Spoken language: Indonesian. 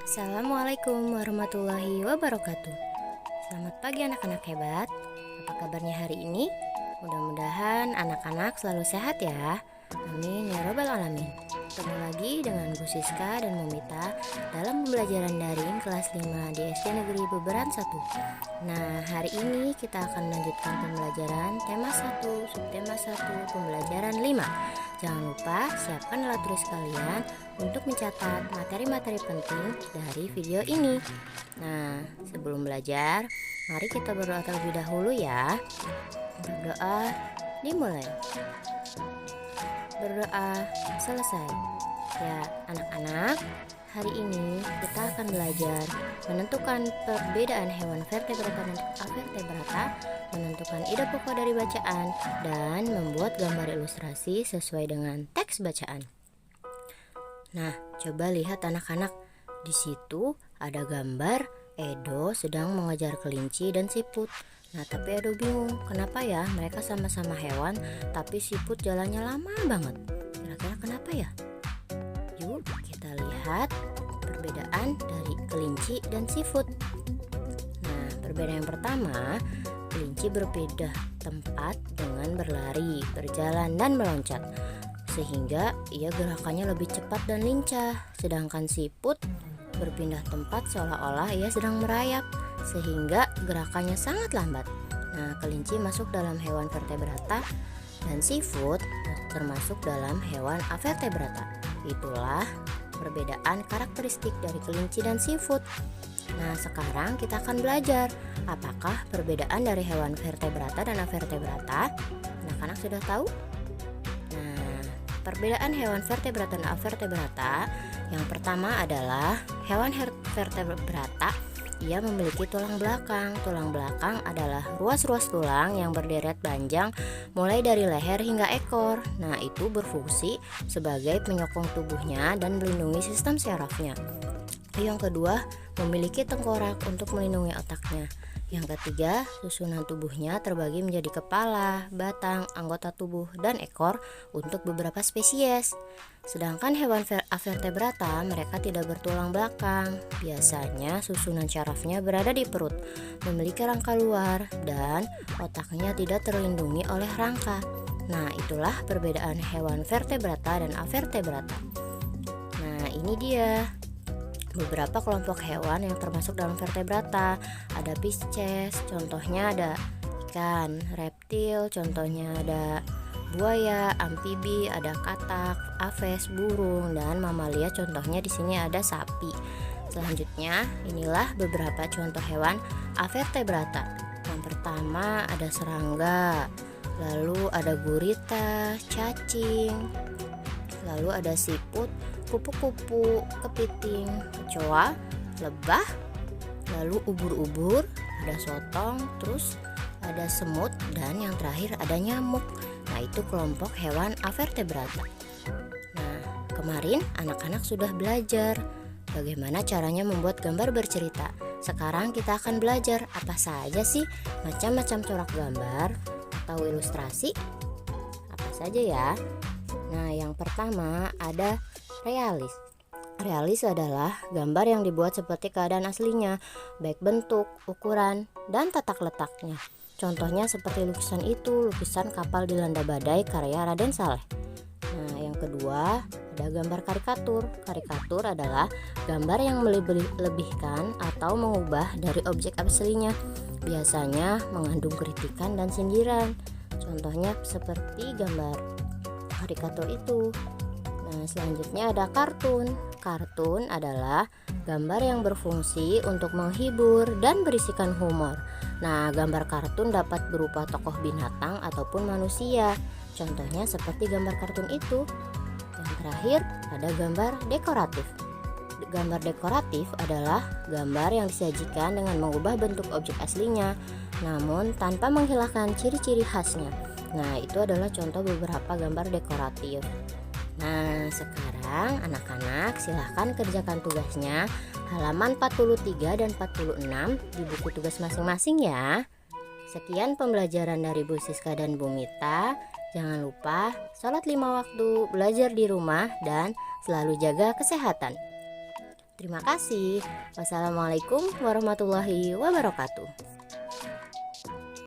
Assalamualaikum warahmatullahi wabarakatuh. Selamat pagi anak-anak hebat. Apa kabarnya hari ini? Mudah-mudahan anak-anak selalu sehat ya. Amin ya robbal alamin. Ketemu lagi dengan Bu Siska dan Momita dalam pembelajaran daring kelas 5 di SD Negeri Beberan 1. Nah, hari ini kita akan melanjutkan pembelajaran tema 1, subtema 1, pembelajaran 5. Jangan lupa siapkan alat tulis kalian untuk mencatat materi-materi penting dari video ini. Nah, sebelum belajar, mari kita berdoa terlebih dahulu ya. Untuk doa dimulai. Berdoa selesai. Ya, anak-anak, hari ini kita akan belajar menentukan perbedaan hewan vertebrata dan avertebrata, menentukan ide pokok dari bacaan, dan membuat gambar ilustrasi sesuai dengan teks bacaan. Nah, coba lihat anak-anak. Di situ ada gambar Edo sedang mengejar kelinci dan siput. Nah, tapi Edo bingung, kenapa ya mereka sama-sama hewan, tapi siput jalannya lama banget. Kira-kira kenapa ya? Yuk kita lihat perbedaan dari kelinci dan siput. Nah, perbedaan yang pertama, kelinci berbeda tempat dengan berlari, berjalan, dan meloncat, sehingga ia gerakannya lebih cepat dan lincah. Sedangkan siput berpindah tempat seolah-olah ia sedang merayap, sehingga gerakannya sangat lambat. Nah, kelinci masuk dalam hewan vertebrata dan siput termasuk dalam hewan avertebrata. Itulah perbedaan karakteristik dari kelinci dan siput. Nah, sekarang kita akan belajar apakah perbedaan dari hewan vertebrata dan avertebrata. Anak-anak sudah tahu? Nah, perbedaan hewan vertebrata dan avertebrata yang pertama adalah hewan vertebrata. Ia memiliki tulang belakang. Tulang belakang adalah ruas-ruas tulang yang berderet panjang mulai dari leher hingga ekor. Nah, itu berfungsi sebagai penyokong tubuhnya dan melindungi sistem syarafnya. Yang kedua, memiliki tengkorak untuk melindungi otaknya. Yang ketiga, susunan tubuhnya terbagi menjadi kepala, batang, anggota tubuh, dan ekor untuk beberapa spesies. Sedangkan hewan avertebrata, mereka tidak bertulang belakang. Biasanya susunan syarafnya berada di perut, memiliki rangka luar, dan otaknya tidak terlindungi oleh rangka. Nah, itulah perbedaan hewan vertebrata dan avertebrata. Nah, ini dia beberapa kelompok hewan yang termasuk dalam vertebrata. Ada Pisces, contohnya ada ikan. Reptil, contohnya ada buaya. Amfibi, ada katak, aves, burung, dan mamalia, contohnya di sini ada sapi. Selanjutnya, inilah beberapa contoh hewan avertebrata. Yang pertama ada serangga, lalu ada gurita, cacing, lalu ada siput, kupu-kupu, kepiting, kecoa, lebah, lalu ubur-ubur, ada sotong, terus ada semut, dan yang terakhir ada nyamuk. Nah, itu kelompok hewan avertebrata. Nah, kemarin anak-anak sudah belajar bagaimana caranya membuat gambar bercerita. Sekarang kita akan belajar apa saja sih macam-macam corak gambar atau ilustrasi. Apa saja ya? Nah, yang pertama ada realis. Realis adalah gambar yang dibuat seperti keadaan aslinya, baik bentuk, ukuran, dan tata letaknya. Contohnya seperti lukisan itu, lukisan kapal dilanda badai karya Raden Saleh. Nah, yang kedua ada gambar karikatur. Karikatur adalah gambar yang melebihkan atau mengubah dari objek aslinya, biasanya mengandung kritikan dan sindiran. Contohnya seperti gambar karikatur itu. Nah, selanjutnya ada kartun. Kartun adalah gambar yang berfungsi untuk menghibur dan berisikan humor. Nah, gambar kartun dapat berupa tokoh binatang ataupun manusia. Contohnya seperti gambar kartun itu. Yang terakhir ada gambar dekoratif. Gambar dekoratif adalah gambar yang disajikan dengan mengubah bentuk objek aslinya, namun tanpa menghilangkan ciri-ciri khasnya. Nah, itu adalah contoh beberapa gambar dekoratif. Nah, sekarang anak-anak silahkan kerjakan tugasnya halaman 43 dan 46 di buku tugas masing-masing ya. Sekian pembelajaran dari Bu Siska dan Bu Mita. Jangan lupa sholat 5 waktu, belajar di rumah, dan selalu jaga kesehatan. Terima kasih. Wassalamualaikum warahmatullahi wabarakatuh.